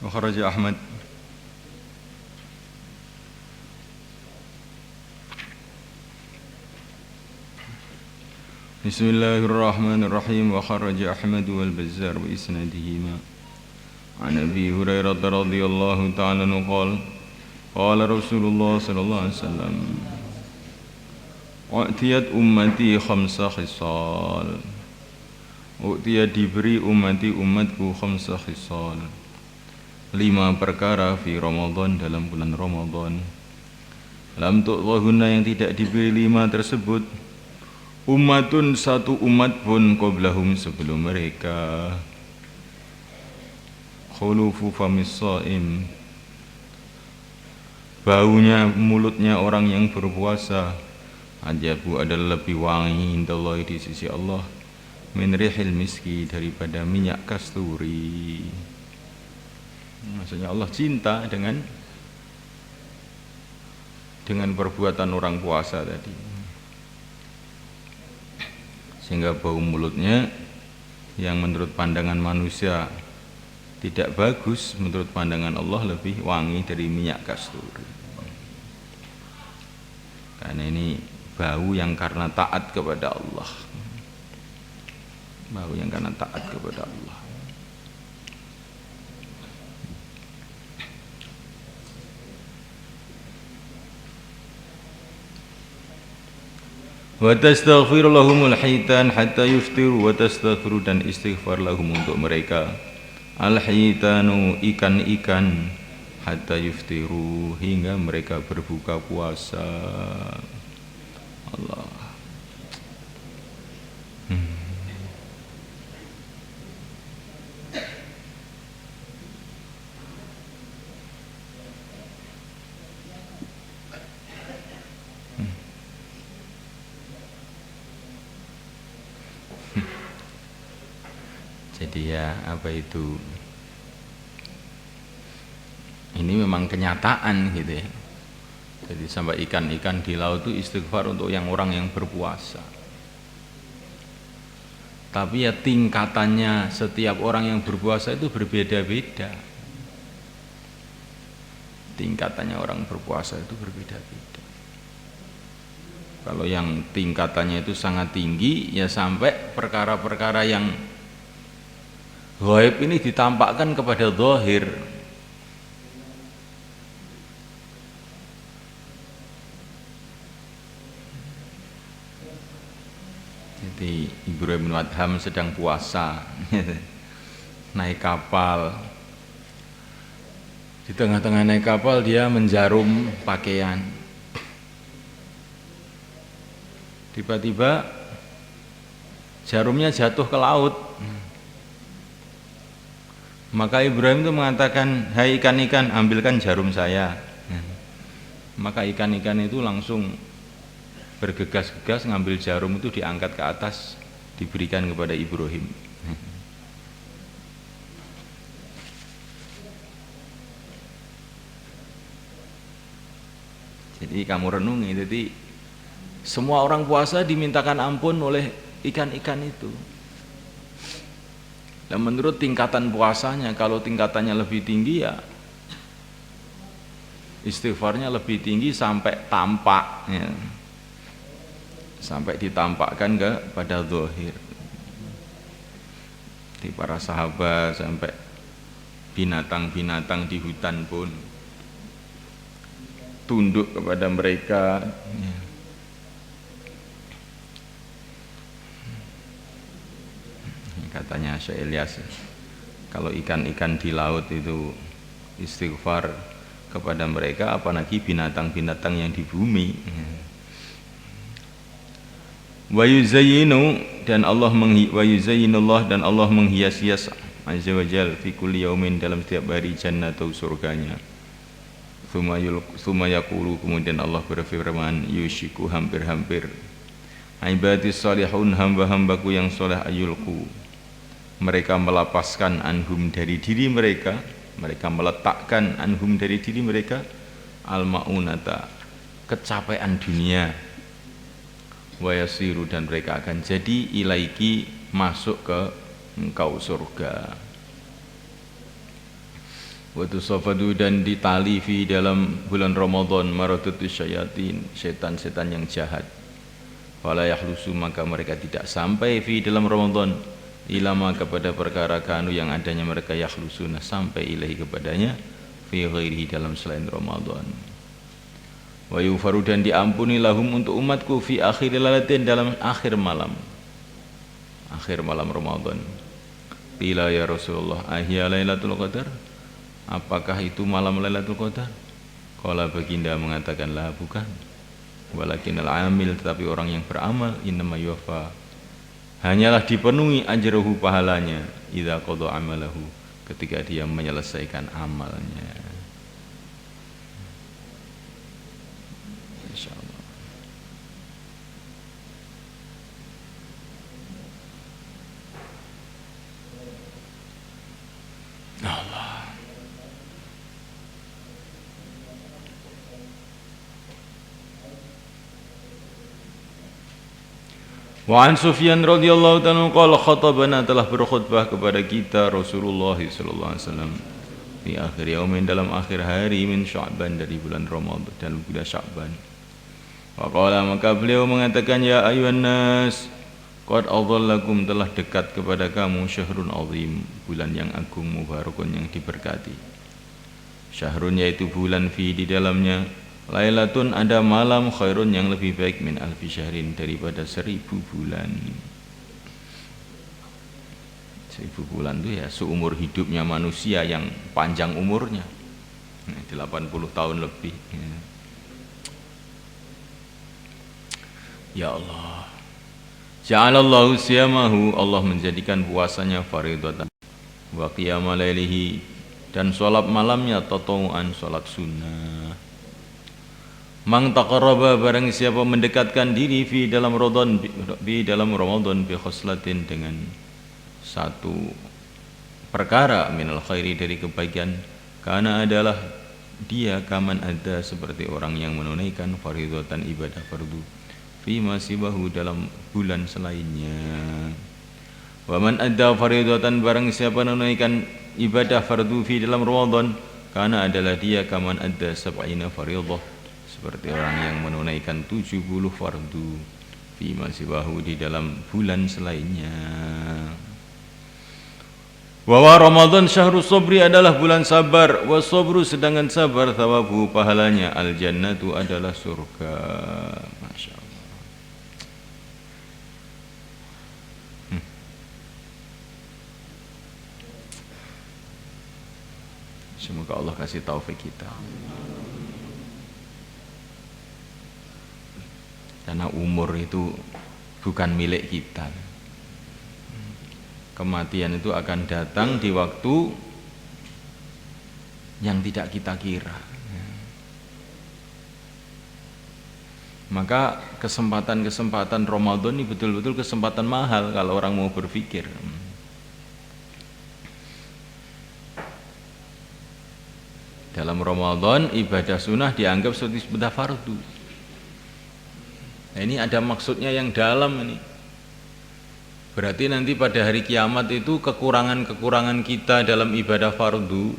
وخرج أحمد. بسم الله الرحمن الرحيم. وخرج أحمد والبزار بإسنادهما عن أبي هريرة رضي الله تعالى عنه قال قال رسول الله صلى الله عليه وسلم U'tiyat ummati khamsa khisal. U'tiyat diberi umatku khamsa khisal, 5 perkara fi Ramadan, dalam bulan Ramadan. Lam tu'tahunna, yang tidak diberi 5 tersebut, ummatun, satu umat pun, qablahum, sebelum mereka. Khulufu famis shaim, baunya mulutnya orang yang berpuasa, ajabu, adalah lebih wangi indallah, di sisi Allah, min rihil miski, daripada minyak kasturi. Maksudnya Allah cinta dengan perbuatan orang puasa tadi, sehingga bau mulutnya yang menurut pandangan manusia tidak bagus, menurut pandangan Allah lebih wangi dari minyak kasturi. Karena ini bau yang karena taat kepada Allah, bau yang karena taat kepada Allah. Wa tastaghfir lahumul hitan hatta yuftiru, wa tastaghfiru, dan istighfar lahum, untuk mereka, al-hitanu, ikan-ikan, hatta yuftiru, hingga mereka berbuka puasa. Allah. Jadi ya, apa itu? Ini memang kenyataan gitu ya. Jadi sampai ikan-ikan di laut itu istighfar untuk orang yang berpuasa. Tapi ya tingkatannya setiap orang yang berpuasa itu berbeda-beda. Tingkatannya orang berpuasa itu berbeda-beda. Kalau yang tingkatannya itu sangat tinggi, ya sampai perkara-perkara yang ghaib ini ditampakkan kepada zahir. Jadi Ibrahim bin Adham sedang puasa, naik kapal. Di tengah-tengah naik kapal dia menjarum pakaian. Tiba-tiba jarumnya jatuh ke laut. Maka Ibrahim itu mengatakan, hai ikan-ikan, ambilkan jarum saya. Maka ikan-ikan itu langsung bergegas-gegas ngambil jarum itu, diangkat ke atas, diberikan kepada Ibrahim. Jadi kamu renungi, jadi semua orang puasa dimintakan ampun oleh ikan-ikan itu. Dan menurut tingkatan puasanya, kalau tingkatannya lebih tinggi ya istighfarnya lebih tinggi sampai tampak ya. Sampai ditampakkan kepada zahir. Di para sahabat, sampai binatang-binatang di hutan pun tunduk kepada mereka ya. Katanya Syekh Ilyas, kalau ikan-ikan di laut itu istighfar kepada mereka, apalagi binatang-binatang yang di bumi. Wa yuzayyinu, dan Allah wa dan Allah menghias-hias azza wajal fi kulli yaumin, dalam setiap hari, jannatu, surganya. Tsumma yaqulu, kemudian Allah berfirman, yushiku, hampir-hampir, ibadis salihun, hamba-hambaku yang soleh, ayulku, mereka melepaskan, anhum, dari diri mereka, mereka meletakkan, anhum, dari diri mereka, al-ma'unata, kecapean dunia, wa yasiru, dan mereka akan jadi, ilaiki, masuk ke engkau surga. wa tusafadu dan ditali fi dalam bulan Ramadan maradatus syayatin, setan-setan yang jahat. Fala yahlusu maka mereka tidak sampai fi dalam Ramadan ilama kepada perkara kanu yang adanya mereka yahlusuna sampai ilahi kepadanya fi ghairihi dalam selain Ramadan. Wa yufaru dan diampuni lahum untuk umatku fi akhir lailatin dalam akhir malam Ramadan. Qila ya Rasulullah ahya lailatul qadar, apakah itu malam Lailatul Qadar? Qala baginda mengatakan lah bukan, walakinal amil, tetapi orang yang beramal innama yuwaffa, hanyalah dipenuhi ajruhu pahalanya idza qada amalahu, ketika dia menyelesaikan amalnya. Insyaallah. Allah. Wa an Sufyan radhiyallahu ta'ala qala khatabana, telah berkhutbah kepada kita Rasulullah sallallahu alaihi wasallam di akhir yaumin, dalam akhir hari min Sya'ban, dari bulan Ramadan, dalam bulan Sya'ban. Wa qala, maka beliau mengatakan ya ayuhan nas qad adhallakum, telah dekat kepada kamu syahrun azim, bulan yang agung mubarakun yang diberkati. Syahrun yaitu bulan fi di dalamnya lailatun ada malam khairun yang lebih baik min alfi syahrin, daripada 1000 bulan. 1000 bulan itu ya seumur hidupnya manusia yang panjang umurnya, 80 tahun lebih. Ya Allah, ja'alallahu siyamahu, Allah menjadikan puasanya faridatan, wa qiyama lailihi, dan sholat malamnya tatawuan, sholat sunnah. Mang taqarraba, barang siapa mendekatkan diri fi dalam Ramadan bi khoslatin, dengan satu perkara minal khairi, dari kebaikan, karena adalah dia kaman ada, seperti orang yang menunaikan faridatan, ibadah fardu, fi masibahu, dalam bulan selainnya. Wa man adda faridatan, barang siapa menunaikan ibadah fardu fi dalam Ramadan, karena adalah dia kaman adda sab'ina faridah, seperti orang yang menunaikan 70 fardu fi masibahu, di dalam bulan selainnya. Wa Ramadan syahrus sabri, adalah bulan sabar, wa sabru, sedangkan sabar thawabu, pahalanya al jannatu, adalah surga. Masya Allah. Semoga Allah kasih taufik kita. Karena umur itu bukan milik kita. Kematian itu akan datang di waktu yang tidak kita kira. Maka kesempatan-kesempatan Ramadan ini betul-betul kesempatan mahal kalau orang mau berpikir. Dalam Ramadan ibadah sunnah dianggap seperti ibadah fardu. Nah, ini ada maksudnya yang dalam ini. Berarti nanti pada hari kiamat itu kekurangan-kekurangan kita dalam ibadah fardu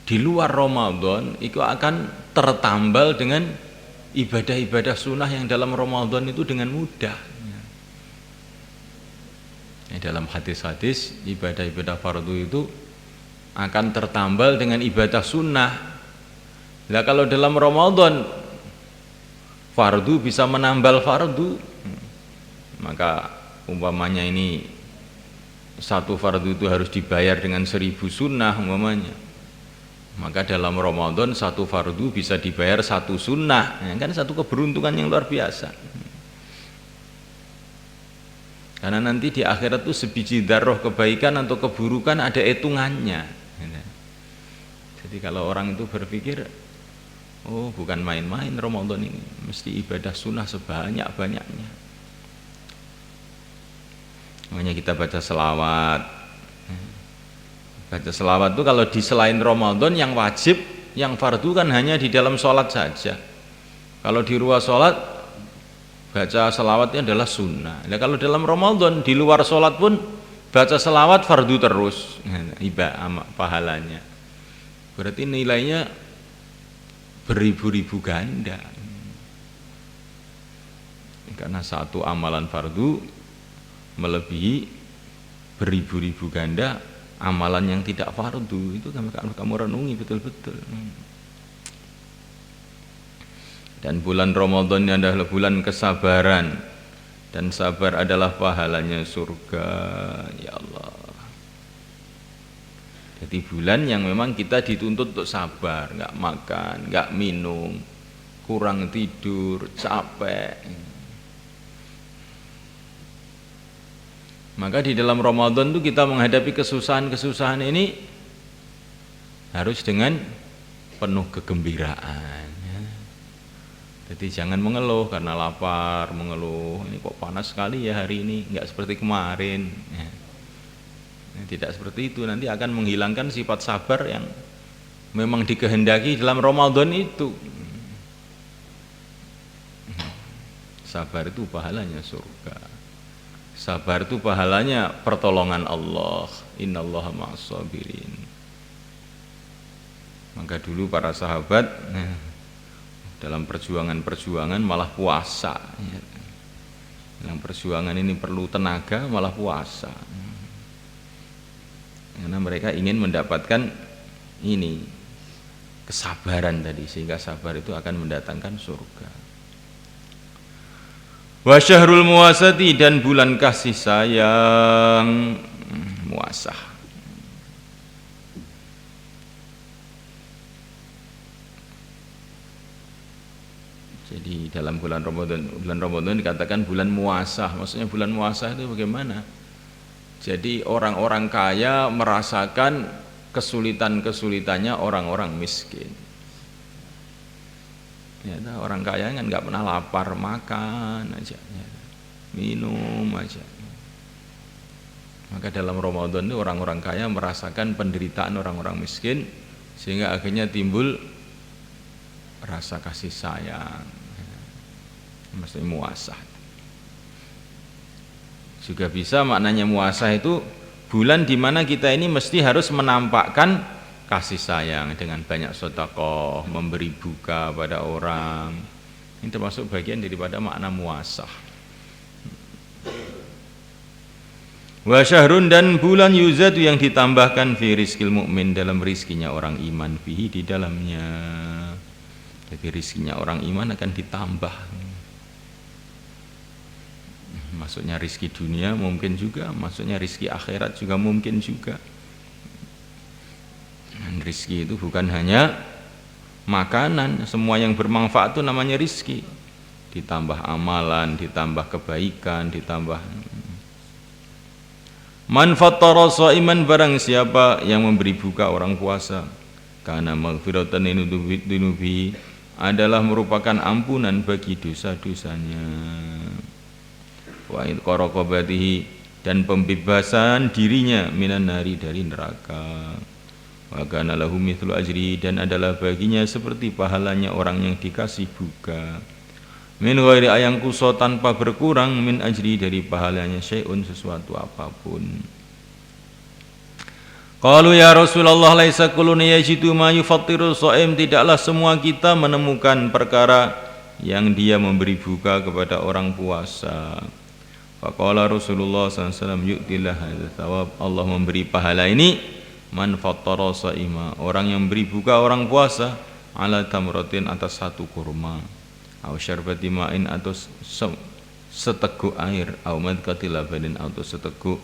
di luar Ramadan itu akan tertambal dengan ibadah-ibadah sunnah yang dalam Ramadan itu dengan mudah. Dalam hadis-hadis ibadah-ibadah fardu itu akan tertambal dengan ibadah sunnah. Nah, kalau dalam Ramadan fardu bisa menambal fardu, maka umpamanya ini satu fardu itu harus dibayar dengan 1000 sunnah umpamanya, maka dalam Ramadan satu fardu bisa dibayar 1 sunnah, ya kan, satu keberuntungan yang luar biasa. Karena nanti di akhirat itu sebiji darah kebaikan atau keburukan ada hitungannya. Jadi kalau orang itu berpikir, oh bukan main-main Ramadan ini, mesti ibadah sunnah sebanyak-banyaknya. Makanya kita baca selawat. Baca selawat itu kalau di selain Ramadan yang wajib, yang fardu kan hanya di dalam sholat saja. Kalau di luar sholat baca selawatnya adalah sunnah. Nah, kalau dalam Ramadan di luar sholat pun baca selawat fardu terus, ibadah pahalanya. berarti nilainya beribu-ribu ganda. Karena satu amalan fardu melebihi beribu-ribu ganda amalan yang tidak fardu. Itu kamu renungi betul-betul. Dan bulan Ramadan adalah bulan kesabaran, dan sabar adalah pahalanya surga. Ya Allah. Jadi bulan yang memang kita dituntut untuk sabar, nggak makan, nggak minum, kurang tidur, capek. Maka di dalam Ramadan itu kita menghadapi kesusahan-kesusahan ini harus dengan penuh kegembiraan. Jadi jangan mengeluh karena lapar, mengeluh ini kok panas sekali ya hari ini, nggak seperti kemarin. Tidak seperti itu, nanti akan menghilangkan sifat sabar yang memang dikehendaki dalam Ramadan itu. Sabar itu pahalanya surga. Sabar itu pahalanya pertolongan Allah. Innallaha ma'as-sabirin. Maka dulu para sahabat dalam perjuangan-perjuangan malah puasa. Dalam perjuangan ini perlu tenaga, malah puasa. Karena mereka ingin mendapatkan ini kesabaran tadi, sehingga sabar itu akan mendatangkan surga. Wa syahrul muwasati, dan bulan kasih sayang, muasah. Jadi dalam bulan Ramadan dikatakan bulan muasah. Maksudnya bulan muasah itu bagaimana? Jadi orang-orang kaya merasakan kesulitan-kesulitannya orang-orang miskin. Ya, orang kaya kan nggak pernah lapar, makan aja, ya, minum aja. Maka dalam Ramadan itu orang-orang kaya merasakan penderitaan orang-orang miskin, sehingga akhirnya timbul rasa kasih sayang, mesti muasah. Juga bisa maknanya muasah itu bulan di mana kita ini mesti harus menampakkan kasih sayang dengan banyak sedekah, memberi buka pada orang. Ini termasuk bagian daripada makna muasah. Wa syahrun, dan bulan yuzadu yang ditambahkan fi rizqil mukmin, dalam rizkinya orang iman, fihi di dalamnya. Jadi rizkinya orang iman akan ditambah. Maksudnya rizki dunia mungkin juga, maksudnya rizki akhirat juga mungkin juga. Dan rizki itu bukan hanya makanan, semua yang bermanfaat itu namanya rizki. Ditambah amalan, ditambah kebaikan, ditambah. Man fattara shaiman, barang siapa yang memberi buka orang puasa, karena maghfiratan linubi, adalah merupakan ampunan bagi dosa-dosanya. Wa idqaraqabatihi, dan pembebasan dirinya minan nari, dari neraka. Wa kana lahu mithlu ajri, dan adalah baginya seperti pahalanya orang yang dikasih buka. Min ghairi ayang kuso, tanpa berkurang, min ajri, dari pahalanya, syai'un, sesuatu apapun. Qalu ya Rasulullah, laisa kullun yajidu ma yufattiru shaim, tidaklah semua kita menemukan perkara yang dia memberi buka kepada orang puasa. Faqala Rasulullah SAW, yu'tillah hadzal thawab, Allah memberi pahala ini, man fattara shaima, orang yang beri buka orang puasa, ala tamratin, atas satu kurma, aw syarbati ma'in, atau seteguk air, aw madqati labanin, atau seteguk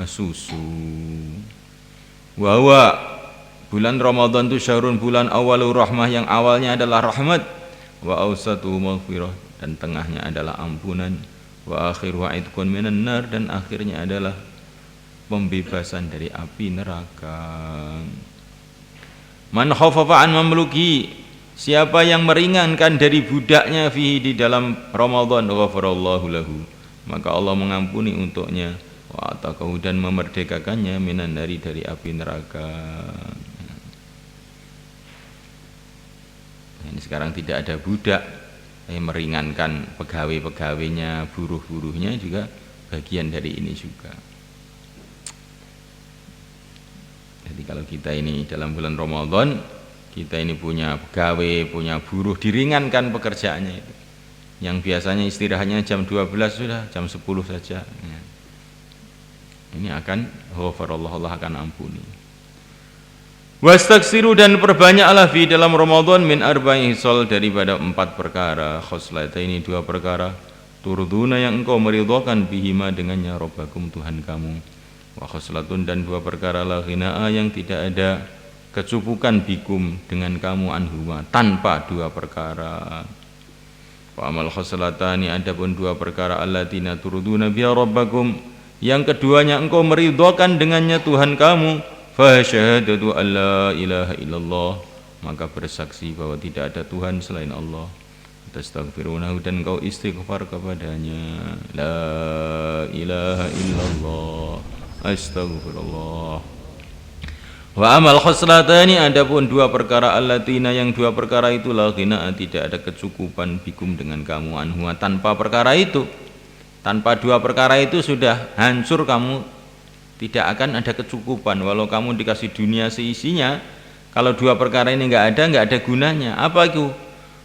susu. Wa huwa, bulan Ramadan itu syahrun, bulan awalur rahmah, yang awalnya adalah rahmat, wa awsatuhu maghfirah, dan tengahnya adalah ampunan, wa akhiru idqun minan nar, dan akhirnya adalah pembebasan dari api neraka. Man khaffafa an mamluki, siapa yang meringankan dari budaknya fihi, di dalam Ramadan, ghafarallahu lahu, maka Allah mengampuni untuknya, wa ataqahu, dan memerdekakannya, minan nari, dari api neraka. Ini sekarang tidak ada budak, meringankan pegawai-pegawainya, buruh-buruhnya juga bagian dari ini juga. Jadi kalau kita ini dalam bulan Ramadan, kita ini punya pegawai, punya buruh, diringankan pekerjaannya itu. Yang biasanya istirahatnya jam 12 sudah jam 10 saja. Ya. Ini akan ghafarallahu, Allah akan ampuni. Wastaksiru, dan perbanyaklah fi dalam Ramadan min arba'i hisal, daripada 4 perkara, khoslata ini 2 perkara, turduna yang engkau meridhakan bihima dengannya rabbakum Tuhan kamu, wa khoslatun, dan 2 perkara la ghinaa yang tidak ada kecukupan bikum dengan kamu anhuma tanpa 2 perkara. Wa amal khoslatani, adapun 2 perkara allatina turduna biha rabbakum, yang keduanya engkau meridhakan dengannya Tuhan kamu, fa syahadatu alla ilaha illallah, maka bersaksi bahwa tidak ada Tuhan selain Allah, tastaghfirunahu, dan engkau istighfar kepadanya, la ilaha illallah, astaghfirullah. Wa amal khoslatani, adapun 2 perkara allatina, yang 2 perkara itu la ghina, tidak ada kecukupan bikum dengan kamu anhu, tanpa perkara itu. Tanpa 2 perkara itu sudah hancur kamu, tidak akan ada kecukupan. Walau kamu dikasih dunia seisinya, kalau 2 perkara ini enggak ada gunanya. Apa itu?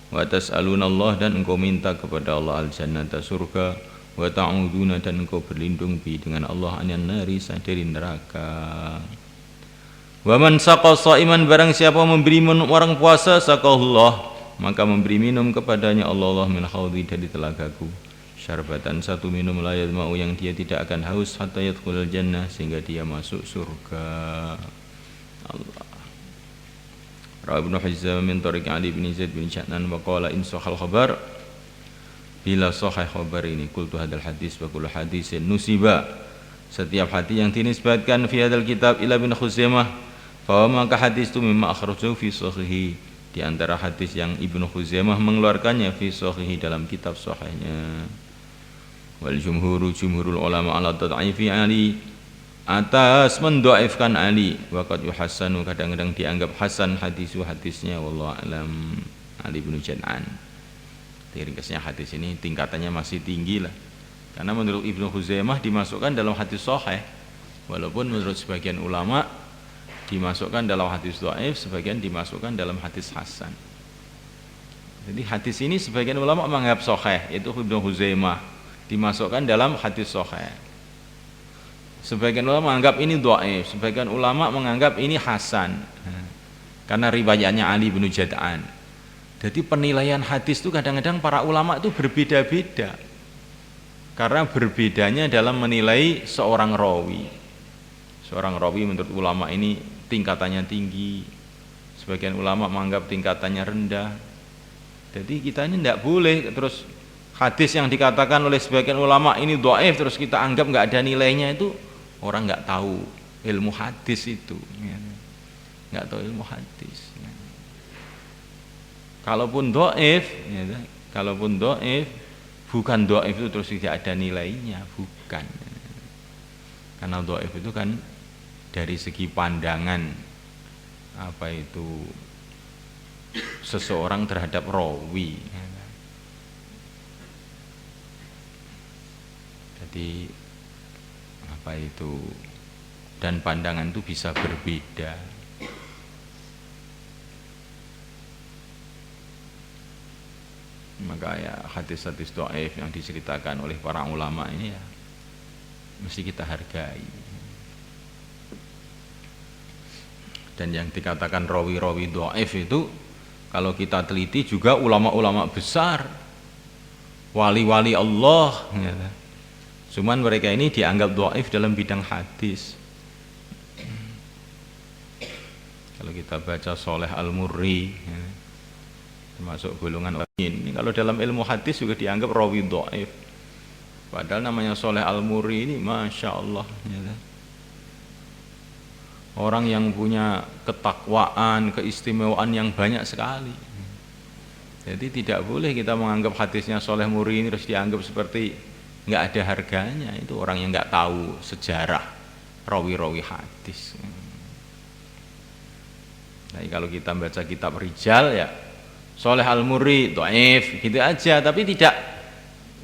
Wa tas'alunallah, dan engkau minta kepada Allah al-jannata, surga, wa ta'uduna, dan engkau berlindung bi dengan Allah anan nari, dari neraka. Wa man saqa sha'iman, barang siapa memberi minum orang puasa, saqahullah, maka memberi minum kepadanya Allah min haudhi, dari telagaku, syarbatan, 1 minum, la yadma'u, yang dia tidak akan haus, hatta yadkhulul jannah, sehingga dia masuk surga. Allah. Rawi Ibnu Hizam min tariq Ali bin Zaid bin Sya'nan wa qala in sahal khabar, bila sahih khabar ini, qultu hadal hadis wa kullu hadisin nusiba, setiap hadis yang dinisbatkan fi hadal kitab ila bin Khuzaimah, fa maka hadis itu mimma akhrajahu fi sahihi, di antara hadis yang Ibnu Khuzaimah mengeluarkannya fi sahihi, dalam kitab sahihnya. Wal jumhurul ulama ala tad'ifi Ali, atas mendoaifkan Ali, waqad yuhassanu, kadang-kadang dianggap hasan hadisnya, wallahu alam. Ali bin Jad'an, ringkasnya hadis ini tingkatannya masih tinggi lah, karena menurut Ibnu Khuzaimah dimasukkan dalam hadis sahih, walaupun menurut sebagian ulama dimasukkan dalam hadis dhaif, sebagian dimasukkan dalam hadis hasan. Jadi hadis ini sebagian ulama menganggap sahih, yaitu Ibnu Khuzaimah, dimasukkan dalam hadis sahih. Sebagian ulama menganggap ini dhaif, sebagian ulama menganggap ini hasan, karena riwayatnya Ali bin Jad'an. Jadi penilaian hadis itu kadang-kadang para ulama itu berbeda-beda, karena berbedanya dalam menilai seorang rawi. Seorang rawi menurut ulama ini tingkatannya tinggi, sebagian ulama menganggap tingkatannya rendah. Jadi kita ini tidak boleh terus hadis yang dikatakan oleh sebagian ulama ini dhaif terus kita anggap nggak ada nilainya, itu orang nggak tahu ilmu hadis itu, nggak tahu ilmu hadis. Kalaupun dhaif, bukan dhaif itu terus tidak ada nilainya, bukan. Karena dhaif itu kan dari segi pandangan apa itu seseorang terhadap rawi. Jadi apa itu, dan pandangan itu bisa berbeda. Maka ya hadis-hadis dhaif yang diceritakan oleh para ulama ini ya mesti kita hargai. Dan yang dikatakan rawi-rawi dhaif itu kalau kita teliti juga ulama-ulama besar, wali-wali Allah ya. Cuman mereka ini dianggap dhaif dalam bidang hadis. Kalau kita baca Sholeh Al-Murri ya, termasuk golongan ini, kalau dalam ilmu hadis juga dianggap rawi dhaif. Padahal namanya Sholeh Al-Murri ini Masya Allah ya. Orang yang punya ketakwaan, keistimewaan yang banyak sekali. Jadi tidak boleh kita menganggap hadisnya Sholeh Murri ini terus dianggap seperti nggak ada harganya. Itu orang yang nggak tahu sejarah rawi-rawi hadis. Nah, kalau kita baca kitab Rijal ya Sholeh Al-Murri dhaif gitu aja, tapi tidak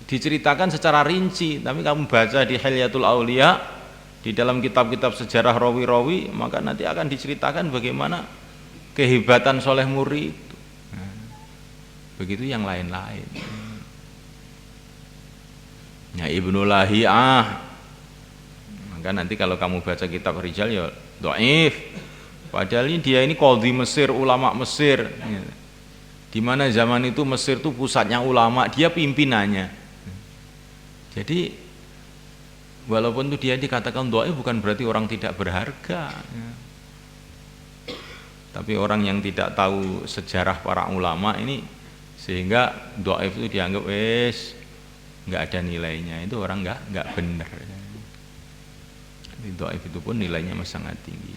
diceritakan secara rinci. Tapi kamu baca di Hilyatul Auliya Di dalam kitab-kitab sejarah rawi-rawi maka nanti akan diceritakan bagaimana kehebatan soleh muri itu. Nah, begitu yang lain-lain. Ya Ibnu Lahiyah. Maka nanti kalau kamu baca kitab Rijal ya dhaif. Padahal dia ini qadhi Mesir, ulama Mesir. Di mana zaman itu Mesir itu pusatnya ulama, dia pimpinannya. Jadi walaupun itu dia dikatakan dhaif bukan berarti orang tidak berharga. Tapi orang yang tidak tahu sejarah para ulama ini sehingga dhaif itu dianggap nggak ada nilainya, itu orang nggak benar. Dhaif itu pun nilainya sangat tinggi.